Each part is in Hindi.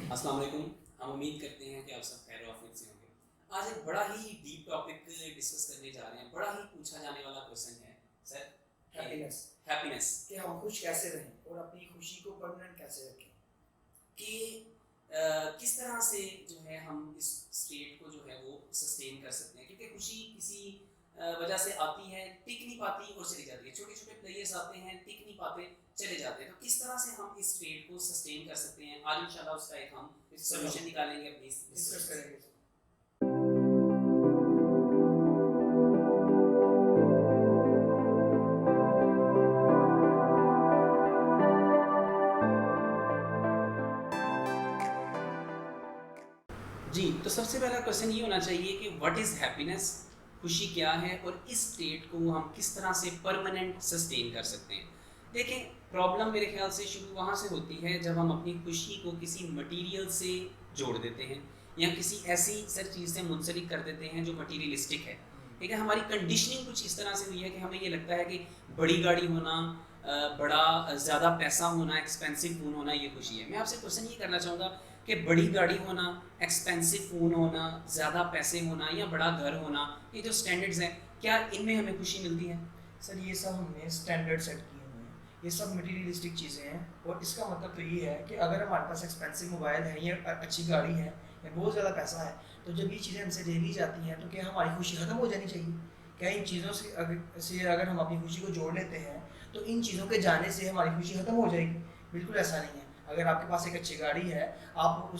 अस्सलाम वालेकुम। हम उम्मीद करते हैं कि आप सब खैर आफियत से होंगे। आज एक बड़ा ही डीप टॉपिक डिस्कस करने जा रहे हैं। बड़ा ही पूछा जाने वाला क्वेश्चन है सर कि हैप्पीनेस हैप्पीनेस कि हम खुश कैसे रहें और अपनी खुशी को परमानेंट कैसे रखें। कि किस तरह से जो है हम इस स्टेट को जो है वो सस्टेन कर सकते हैं, क्योंकि खुशी किसी वजह से आती है, टिक नहीं पाती और चली जाती है। छोटे छोटे प्लेयर्स आते हैं, टिक नहीं पाते, चले जाते हैं। तो किस तरह से हम इस स्टेट को सस्टेन कर सकते हैं, आज इंशाल्लाह उसका एक हम चलो सोल्यूशन निकालेंगे अपनी इस डिस्कस डिस्कशन से। करेंगे। जी, तो सबसे पहला क्वेश्चन ये होना चाहिए कि व्हाट इज़ हैप्पीनेस, खुशी क्या है और इस स्टेट को हम किस तरह से परमानेंट सस्टेन कर सकते हैं। देखें, प्रॉब्लम मेरे ख्याल से शुरू वहाँ से होती है जब हम अपनी खुशी को किसी मटेरियल से जोड़ देते हैं या किसी ऐसी सर चीज़ से मुंसलिक कर देते हैं जो मटीरियलिस्टिक है। ठीक है, हमारी कंडीशनिंग कुछ इस तरह से हुई है कि हमें ये लगता है कि बड़ी गाड़ी होना, बड़ा ज़्यादा पैसा होना, एक्सपेंसिव फ़ोन होना, ये खुशी है। मैं आपसे क्वेश्चन ये करना चाहूँगा कि बड़ी गाड़ी होना, एक्सपेंसिव फ़ोन होना, ज़्यादा पैसे होना या बड़ा घर होना, ये जो स्टैंडर्ड्स हैं, क्या इनमें हमें खुशी मिलती है? सर ये सब हमने स्टैंडर्ड सेट किए हुए हैं, ये सब मटीरियलिस्टिक चीज़ें हैं। और इसका मतलब तो ये है कि अगर हमारे पास एक्सपेंसिव मोबाइल है या अच्छी गाड़ी है या बहुत ज़्यादा पैसा है, तो जब ये चीज़ें हमसे ले ली जाती हैं तो क्या हमारी खुशी ख़त्म हो जानी चाहिए? क्या इन चीज़ों से अगर हम अपनी खुशी को जोड़ लेते हैं तो इन चीज़ों के जाने से हमारी खुशी ख़त्म हो जाएगी? बिल्कुल ऐसा नहीं है। अगर आपके पास एक अच्छी गाड़ी है, आप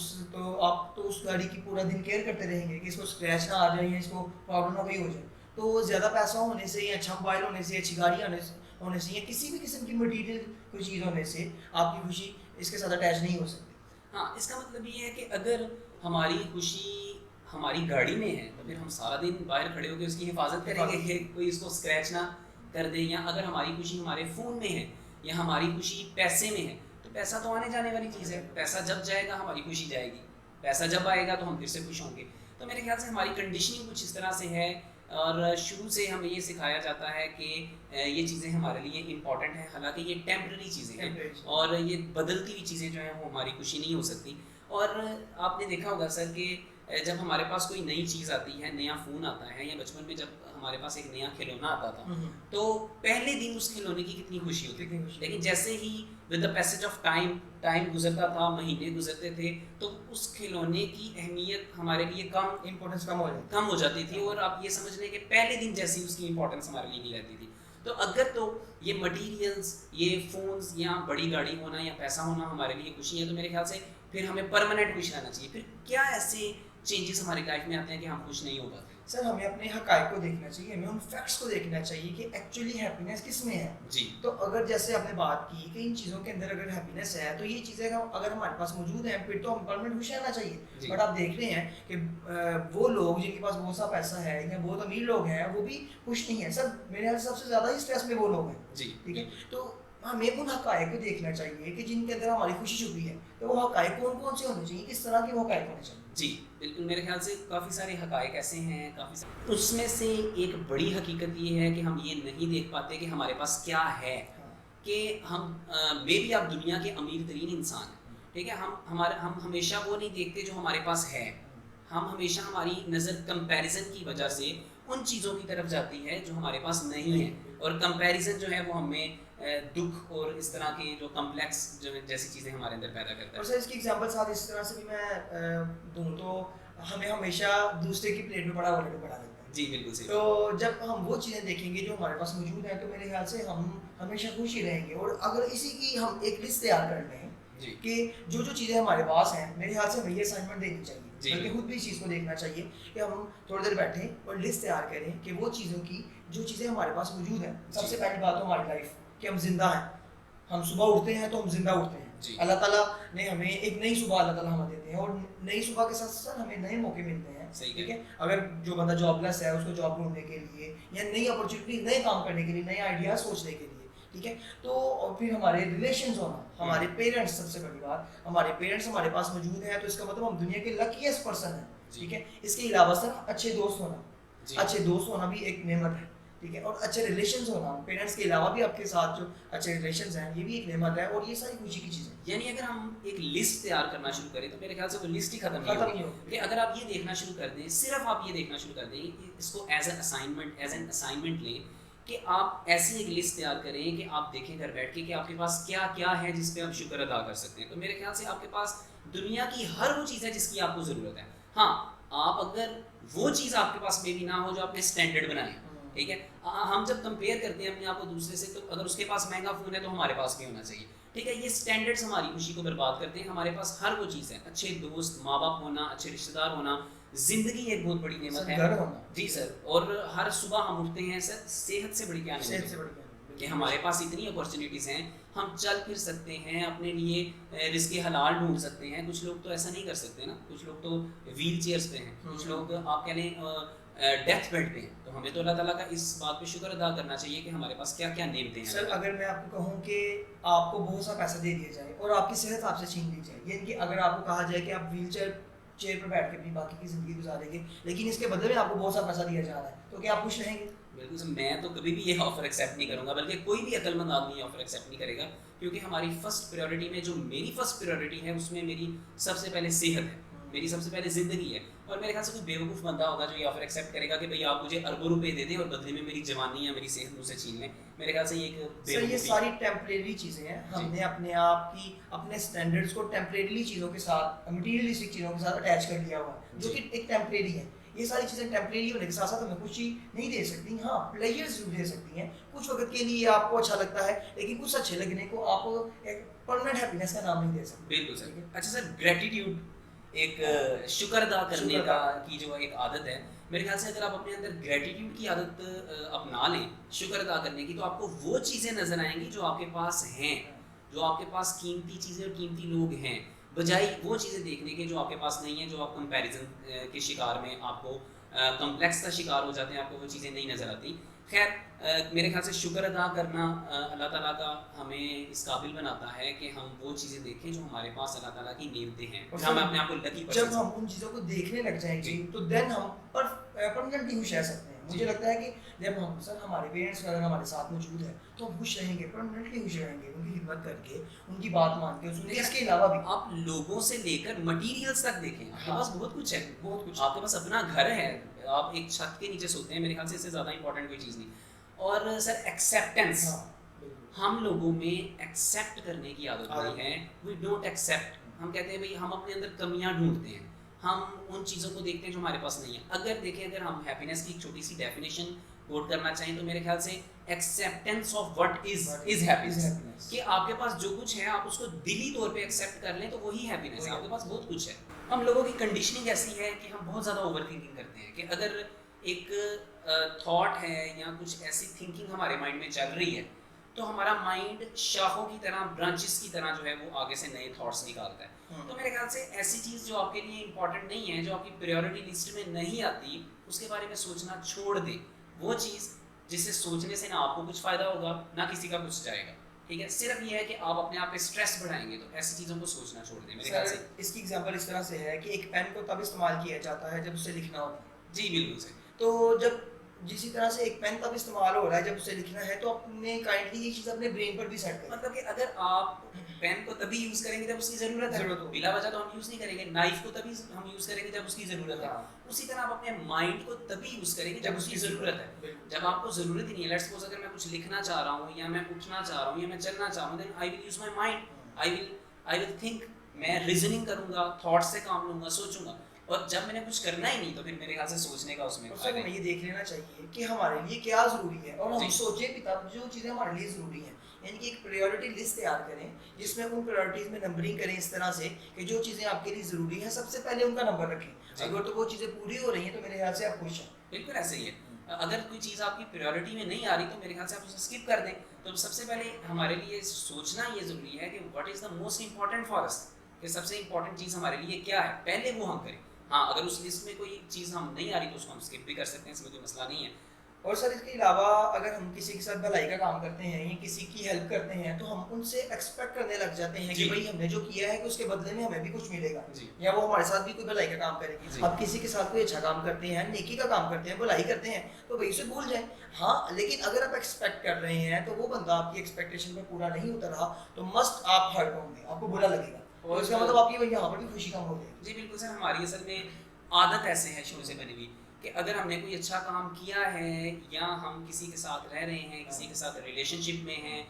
तो उस गाड़ी की पूरा दिन केयर करते रहेंगे कि इसको स्क्रैच ना आ जाए या इसको प्रॉब्लम ना कोई हो जाए। तो ज़्यादा पैसा होने से या अच्छा मोबाइल होने से, अच्छी गाड़ी होने से या किसी भी किस्म की मटेरियल कोई चीज़ होने से आपकी खुशी इसके साथ अटैच नहीं हो सकती। हाँ, इसका मतलब ये है कि अगर हमारी खुशी हमारी गाड़ी में है, तो फिर हम सारा दिन बाहर खड़े होकर उसकी हिफाजत करेंगे कि कोई इसको स्क्रैच ना कर दे। या अगर हमारी खुशी हमारे फ़ोन में है या हमारी खुशी पैसे में है, तो पैसा तो आने जाने वाली चीज़ है। पैसा जब जाएगा हमारी खुशी जाएगी, पैसा जब आएगा तो हम फिर से खुश होंगे। तो मेरे ख्याल से हमारी कंडीशनिंग कुछ इस तरह से है और शुरू से हमें ये सिखाया जाता है कि ये चीज़ें हमारे लिए इम्पॉर्टेंट हैं, हालांकि ये टेम्प्रेरी चीज़ें हैं टेम्परेचर और ये बदलती हुई चीज़ें जो हैं वो हमारी खुशी नहीं हो सकती। और आपने देखा होगा सर कि जब हमारे पास कोई नई चीज़ आती है, नया फ़ोन आता है या बचपन में जब हमारे पास एक नया खिलौना आता था, तो पहले दिन उस खिलौने की कितनी खुशी होती कितनी थी। खुशी। लेकिन जैसे ही with the passage of time, time गुजरता था, महीने गुजरते थे, तो उस खिलौने की अहमियत हमारे लिए इम्पोर्टेंस कम हो जाती कम हो जाती थी और आप ये समझ लें कि पहले दिन जैसी उसकी इंपॉर्टेंस हमारे लिए नहीं रहती थी। तो अगर तो ये मटेरियल्स, ये फ़ोन्स या बड़ी गाड़ी होना या पैसा होना हमारे लिए खुशी है, तो मेरे ख्याल से फिर हमें परमानेंट खुश रहना चाहिए। फिर क्या ऐसे चेंजेस हमारी लाइफ में आते हैं कि हम खुश नहीं हो पाते? सर हमें अपने हक़ाइक़ को देखना चाहिए, हमें उन फैक्ट्स को देखना चाहिए कि एक्चुअली हैप्पीनेस किस में है। जी। तो अगर जैसे आपने बात की कि इन चीज़ों के अंदर अगर हैप्पीनेस है तो ये चीज़ें अगर हमारे पास मौजूद हैं फिर तो हम परमानेंट खुश रहना चाहिए। जी। बट आप देख रहे हैं कि वो लोग जिनके पास बहुत सा पैसा है या बहुत अमीर लोग हैं वो भी खुश नहीं है। सर मेरे यहाँ सबसे ज़्यादा ही स्ट्रेस में वो लोग हैं। जी। ठीक है, तो हमें उन हक़ाइक़ को देखना चाहिए कि जिनके अंदर हमारी खुशी छुपी है। तो वो हक़ाइक़ कौन-कौन से होने चाहिए, किस तरह के वो हक़ाइक़ होने चाहिए? जी, बिल्कुल मेरे ख़्याल से काफ़ी सारे हक़ाइक़ ऐसे हैं, काफ़ी सारे उसमें से एक बड़ी हकीकत ये है कि हम ये नहीं देख पाते कि हमारे पास क्या है। हाँ। कि हम मेबी आप दुनिया के अमीर तरीन इंसान हैं, ठीक है? हम हमेशा वो नहीं देखते जो हमारे पास है। हम हमेशा हमारी नज़र कंपैरिज़न की वजह से उन चीज़ों की तरफ जाती है जो हमारे पास नहीं है और कंपैरिज़न जो है वो हमें दुःख और इस तरह के जो कॉम्प्लेक्स जो जैसी चीज़ें हमारे अंदर पैदा करता और है। सर इसकी एग्जांपल साथ इस तरह से भी मैं दूँ तो हमें हमेशा दूसरे की प्लेट में पड़ा हुआ लड्डू बना देता है। जी, बिल्कुल सही तो बात। जब हम वो चीज़ें देखेंगे जो हमारे पास मौजूद हैं तो मेरे ख्याल से हम हमेशा खुश ही रहेंगे। और अगर इसी की हम एक लिस्ट तैयार कर लें जी। कि जो-जो चीज़ें हमारे पास हैं, मेरे ख्याल से हमें ये असाइनमेंट देनी चाहिए। जी, बल्कि बिल्कुल। खुद भी इस चीज़ को देखना चाहिए कि हम थोड़ी देर बैठें और लिस्ट तैयार करें कि वो चीज़ों की जो चीज़ें हमारे पास मौजूद हैं। जी। सबसे पहली बात तो हमारी लाइफ कि हम ज़िंदा हैं। हम सुबह उठते हैं तो हम ज़िंदा उठते हैं। जी। अल्लाह ताला ने हमें एक नई सुबह अल्लाह ताला हमें देते हैं और नई सुबह के साथ-साथ हमें नए मौके मिलते हैं। सही ठीक कह है? अगर जो बंदा जॉबलेस है उसको जॉब ढूँढने के लिए या नई अपॉर्चुनिटी, नए काम करने के लिए, नए आइडियाज़ सोचने के लिए, ठीक है? तो और फिर हमारे रिलेशंस होना, हमारे पेरेंट्स, सबसे बड़ी बात, हमारे पेरेंट्स हमारे पास मौजूद हैं तो इसका मतलब हम दुनिया के लकीएस्ट पर्सन हैं। जी। ठीक है? इसके अलावा सर अच्छे दोस्त होना, जी। अच्छे दोस्त होना भी एक नेमत है। ठीक है, और अच्छे रिलेशंस होना, पेरेंट्स के अलावा भी आपके साथ जो अच्छे रिलेशंस हैं, ये भी एक नेमत है, और ये सारी खुशी की चीज़ें हैं। यानी अगर हम एक लिस्ट तैयार करना शुरू करें तो मेरे ख्याल से वो लिस्ट ही खत्म नहीं खत्म होगी। नहीं होगी। कि अगर आप ये देखना शुरू कर दें, सिर्फ आप ये देखना शुरू कर दें, इसको एज एन असाइनमेंट लें कि आप ऐसी एक लिस्ट तैयार करें कि आप देखें घर बैठ के कि आपके पास क्या क्या है जिस पे आप शुक्र अदा कर सकते हैं। तो मेरे ख्याल से आपके पास दुनिया की हर वो चीज़ है जिसकी आपको ज़रूरत है। हाँ, आप अगर वो चीज़ आपके पास में भी ना हो जो आपने स्टैंडर्ड बनाए, ठीक है, हम जब कंपेयर करते हैं अपने आप को दूसरे से, तो अगर उसके पास महंगा फ़ोन है तो हमारे पास भी होना चाहिए, ठीक है। ये स्टैंडर्ड्स हमारी खुशी को बर्बाद करते हैं। हमारे पास हर वो चीज़ है, अच्छे दोस्त, माँ बाप होना, अच्छे रिश्तेदार होना, ज़िंदगी एक बहुत बड़ी नेमत सर, है। घर होना। जी सर, और हर सुबह हम उठते हैं सर, सेहत से बड़ी क्या नेमत सेहत से है बड़ी बात है। कि हमारे पास इतनी अपॉर्चुनिटीज़ हैं, हम चल फिर सकते हैं, अपने लिए रिज़्क़ हलाल ढूंढ सकते हैं। कुछ लोग तो ऐसा नहीं कर सकते ना, कुछ लोग तो व्हील चेयर्स पे हैं, कुछ लोग आप कह लें डेथ बेड पे हैं। तो हमें तो अल्लाह ताला का इस बात पे शुक्र अदा करना चाहिए कि हमारे पास क्या क्या नेमतें हैं। सर, अगर मैं आपको कहूँ कि आपको बहुत सा पैसा दे दिया जाए और आपकी सेहत आपसे छीन ली जाए, यानी कि अगर आपको कहा जाए कि आप व्हील चेयर पर बैठ के अपनी बाकी की ज़िंदगी गुजारेंगे, लेकिन इसके बदले में आपको बहुत सा पैसा दिया जा रहा है, तो क्या आप खुश रहेंगे? बिल्कुल सर, मैं तो कभी भी ये ऑफ़र एक्सेप्ट नहीं करूँगा, बल्कि कोई भी अक्लमंद आदमी ये ऑफ़र एक्सेप्ट नहीं करेगा, क्योंकि हमारी फर्स्ट प्रायोरिटी में, जो मेरी फर्स्ट प्रायोरिटी है, उसमें मेरी सबसे पहले सेहत है, मेरी सबसे पहले ज़िंदगी है। और मेरे ख्याल से कोई बेवकूफ़ बंदा होगा जो ये ऑफ़र एक्सेप्ट करेगा कि भाई आप मुझे अरबों रुपए दे दें और बदले में मेरी जवानी या मेरी सेहत मुझसे छीन लें। मेरे ख्याल से ये एक सर, ये बेवकूफ़ी सारी टेम्परेरी चीज़ें हैं। हमने अपने आप की, अपने स्टैंडर्ड्स को टेम्परेरी चीज़ों के साथ, मटीरियलिस्टिक चीज़ों के साथ अटैच कर लिया हुआ है, जो कि एक टेम्परेरी है। ये सारी चीज़ें टेम्परेरी होने के साथ साथ हमें खुशी नहीं दे सकती। हाँ, प्लेजर ज़रूर दे सकती हैं, कुछ वक्त के लिए आपको अच्छा लगता है, लेकिन कुछ अच्छे लगने को आप एक परमानेंट हैप्पीनेस का नाम नहीं दे सकते। बिल्कुल सर। अच्छा सर, ग्रेटिट्यूड एक शुक्र अदा करने शुक्र का अदा। की जो एक आदत है, मेरे ख्याल से अगर आप अपने अंदर ग्रेटिट्यूड की आदत अपना लें, शुक्र अदा करने की, तो आपको वो चीज़ें नज़र आएंगी जो आपके पास हैं, जो आपके पास कीमती चीज़ें और कीमती लोग हैं, बजाय वो चीज़ें देखने के जो आपके पास नहीं है, जो आप कंपैरिजन के शिकार में, आपको कॉम्प्लेक्स का शिकार हो जाते हैं, आपको वो चीज़ें नहीं नज़र आती। खैर, मेरे ख्याल से शुक्र अदा करना अल्लाह ताला का हमें इस काबिल बनाता है कि हम वो चीज़ें देखें जो हमारे पास अल्लाह ताला की नेमतें हैं, और जहाँ हम सर, अपने आप को लकी जब हम उन चीज़ों को देखने लग जाएंगे, जी। तो देन हम परमानेंटली खुश रह सकते हैं। मुझे जी। लगता है कि जब हम, सर, हमारे पेरेंट्स अगर हमारे साथ मौजूद है, तो हम खुश रहेंगे, परमानेंटली खुश रहेंगे, उनकी खिदमत करके, उनकी बात मान के, उनके इसके अलावा भी आप लोगों से लेकर मटीरियल्स तक देखें, आपके हाँ। पास बहुत कुछ है, बहुत कुछ। आपके पास अपना घर है, आप एक छत के नीचे सोते हैं, मेरे ख्याल से इससे ज़्यादा इंपॉर्टेंट कोई चीज़ नहीं। और सर, एक्सेप्टेंस, हाँ, बिल्कुल। हम लोगों में एक्सेप्ट करने की आदत नहीं है। वी डोंट एक्सेप्ट, हम कहते हैं भाई हम अपने अंदर कमियां ढूंढते हैं, हम उन चीज़ों को देखते हैं जो हमारे पास नहीं है। अगर देखें, अगर हम हैप्पीनेस की छोटी सी डेफिनेशन कोट करना चाहें तो मेरे ख्याल से acceptance of what is happiness, कि आपके पास जो कुछ है आप उसको दिली तौर पे एक्सेप्ट कर लें तो वही हैप्पीनेस है। आपके पास बहुत कुछ है। हम लोगों की कंडीशनिंग ऐसी है कि हम बहुत ज़्यादा ओवर थिंकिंग करते हैं, कि अगर एक थॉट है या कुछ ऐसी थिंकिंग हमारे माइंड में चल रही है, तो हमारा माइंड शाखों की तरह, ब्रांचेस की तरह जो है वो आगे से नए थॉट्स निकालता है। तो मेरे ख्याल से ऐसी चीज़ जो आपके लिए इंपॉर्टेंट नहीं है, जो आपकी प्रायोरिटी लिस्ट में नहीं आती, उसके बारे में सोचना छोड़ दे। वो चीज़ जिससे सोचने से ना आपको कुछ फ़ायदा होगा, ना किसी का कुछ जाएगा, ठीक है। सिर्फ ये है कि आप अपने आप पे स्ट्रेस बढ़ाएंगे, तो ऐसी चीज़ों को सोचना छोड़ दें मेरे ख्याल से। सर, इसकी एग्जांपल इस तरह से है कि एक पेन को तब इस्तेमाल किया जाता है जब उसे लिखना होता है। जी बिल्कुल सही। तो जब जिसी तरह से एक पेन तब इस्तेमाल हो रहा है जब उसे लिखना है, तो अपने काइंडली ये चीज़ अपने ब्रेन पर भी सेट करें। मतलब कि अगर आप पेन को तभी यूज़ करेंगे जब उसकी ज़रूरत है, ज़रूरत हो। बिला वजह तो हम यूज़ नहीं करेंगे। नाइफ को तभी हम यूज़ करेंगे जब उसकी ज़रूरत है। हाँ। उसी तरह आप अपने माइंड को तभी यूज़ करेंगे जब उसकी ज़रूरत है। बिल्कुल। जब आपको ज़रूरत ही नहीं है, लेट्स सपोज अगर मैं कुछ लिखना चाह रहा हूँ, या मैं उठना चाह रहा हूँ, या मैं चलना चाह रहा हूँ, then I will use my mind, I will think, मैं रीजनिंग करूँगा, थॉट्स से काम लूँगा, सोचूंगा। और जब मैंने कुछ करना ही नहीं, तो फिर मेरे ख्याल से सोचने का उसमें और सर, फायदा हमें नहीं। ये देख लेना चाहिए कि हमारे लिए क्या ज़रूरी है, और हम जी। सोचें भी तब जो चीज़ें हमारे लिए ज़रूरी हैं। यानी कि एक प्रायोरिटी लिस्ट तैयार करें, जिसमें उन प्रायोरिटीज़ में नंबरिंग करें इस तरह से कि जो चीज़ें आपके लिए ज़रूरी हैं, सबसे पहले उनका नंबर रखें। जी। अगर तो वो चीज़ें पूरी हो रही हैं, तो मेरे ख्याल से आप खुश हैं। बिल्कुल ऐसे ही है। अगर कोई चीज़ आपकी प्रायोरिटी में नहीं आ रही, तो मेरे ख्याल से आप उसे स्किप कर दें। तो सबसे पहले हमारे लिए सोचना ये ज़रूरी है कि what is the most important for us, कि सबसे इंपॉर्टेंट चीज़ हमारे लिए क्या है, पहले वो हम करें। हाँ, अगर उस लिस्ट में कोई चीज़ हम नहीं आ रही तो उसको हम स्किप भी कर सकते हैं, इसमें कोई मसला नहीं है। और सर इसके अलावा अगर हम किसी के साथ भलाई का काम करते हैं या किसी की हेल्प करते हैं तो हम उनसे एक्सपेक्ट करने लग जाते हैं कि जी। भाई हमने जो किया है कि उसके बदले में हमें भी कुछ मिलेगा, जी। या वो हमारे साथ भी कोई भलाई का काम करेगी। जी। अब किसी के साथ कोई अच्छा काम करते हैं, नेकी का काम करते हैं, भलाई करते हैं, तो भाई उसे भूल जाए। हाँ, लेकिन अगर आप एक्सपेक्ट कर रहे हैं तो वो बंदा आपकी एक्सपेक्टेशन में पूरा नहीं उतरा तो मस्ट आप हर्ट होंगे, आपको बुरा लगेगा, और और इसका मतलब आपकी यहाँ पर भी खुशी कम हो जाएगी। जी बिल्कुल सर, हमारी असल में आदत ऐसे है शुरू से बनी हुई कि अगर हमने कोई अच्छा काम किया है या हम किसी के साथ रह रहे हैं, किसी के साथ रिलेशनशिप में हैं,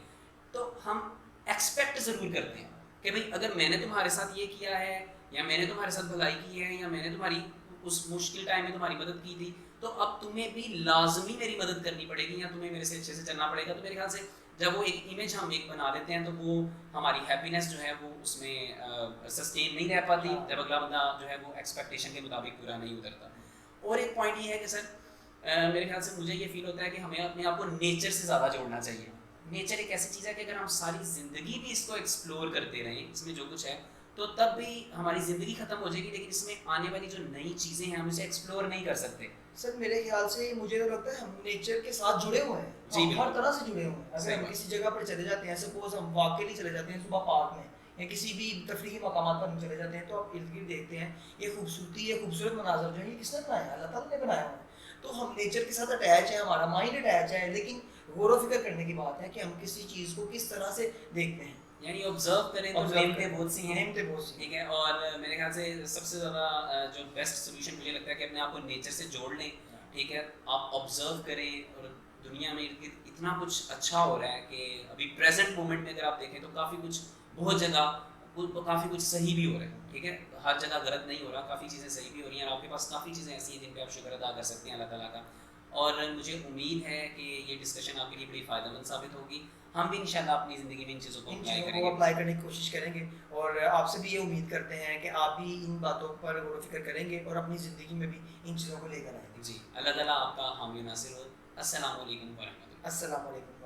तो हम एक्सपेक्ट ज़रूर करते हैं कि भाई अगर मैंने तुम्हारे साथ ये किया है या मैंने तुम्हारे साथ भलाई की है या मैंने तुम्हारी उस मुश्किल टाइम में तुम्हारी मदद की थी, तो अब तुम्हें भी लाजमी मेरी मदद करनी पड़ेगी या तुम्हें मेरे से अच्छे से चलना पड़ेगा। तो मेरे ख्याल से जब वो एक इमेज हम एक बना देते हैं तो वो हमारी हैप्पीनेस जो है वो उसमें सस्टेन नहीं रह पाती, जब अगला बंदा जो है वो एक्सपेक्टेशन के मुताबिक पूरा नहीं उतरता। और एक पॉइंट ये है कि सर मेरे ख्याल से मुझे ये फील होता है कि हमें अपने आप को नेचर से ज़्यादा जोड़ना चाहिए। नेचर एक ऐसी चीज़ है कि अगर हम सारी ज़िंदगी भी इसको एक्सप्लोर करते रहें, इसमें जो कुछ है, तो तब भी हमारी ज़िंदगी ख़त्म हो जाएगी, लेकिन इसमें आने वाली जो नई चीज़ें हैं हम इसे एक्सप्लोर नहीं कर सकते। सर मेरे ख्याल से मुझे तो लगता है हम नेचर के साथ जुड़े हुए हैं, जी हम हर बिल्कुल। तरह से जुड़े हुए हैं। अगर सही हम बात। किसी जगह पर चले जाते हैं, सपोज हम वॉक के लिए चले जाते हैं सुबह पार्क में, या किसी भी तफरीही मकामात पर हम चले जाते हैं, तो आप इर्द गिर्द देखते हैं ये खूबसूरती, ये खूबसूरत मनाजर जो है ये किसने बनाया है? अल्लाह ताला ने बनाया हुआ है। तो हम नेचर के साथ अटैच है, हमारा माइंड अटैच है, लेकिन गौर व फिक्र करने की बात है कि हम किसी चीज़ को किस तरह से देखते हैं। यानी ऑब्जर्व करें तो Observe नेमतें करें। बहुत सी हैं, नेमतें बहुत सी हैं। ठीक है। और मेरे ख्याल से सबसे ज़्यादा जो बेस्ट सोल्यूशन मुझे लगता है कि अपने आप को नेचर से जोड़ लें, ठीक है। आप ऑब्जर्व करें और दुनिया में इतना कुछ अच्छा हो रहा है कि अभी प्रेजेंट मोमेंट में अगर आप देखें तो काफ़ी कुछ, बहुत जगह काफ़ी कुछ सही भी हो रहा है, ठीक है। हर जगह गलत नहीं हो रहा, काफ़ी चीज़ें सही भी हो रही हैं और आपके पास काफ़ी चीज़ें ऐसी हैं जिन पे आप शुक्र अदा कर सकते हैं अल्लाह ताला का। और मुझे उम्मीद है कि ये डिस्कशन आपके लिए बड़ी फ़ायदेमंद साबित होगी। हम भी इंशाल्लाह अपनी ज़िंदगी में इन चीज़ों को इन अप्लाई चीज़ों को करेंगे। अप्लाई करने की कोशिश करेंगे, और आपसे भी ये उम्मीद करते हैं कि आप भी इन बातों पर गौर व फिक्र करेंगे और अपनी ज़िंदगी में भी इन चीज़ों को लेकर आएंगे। जी, अल्लाह ताला आपका हामी नासिर हो। अस्सलामु अलैकुम व रहमतुल्लाह। अस्सलाम वालेकुम।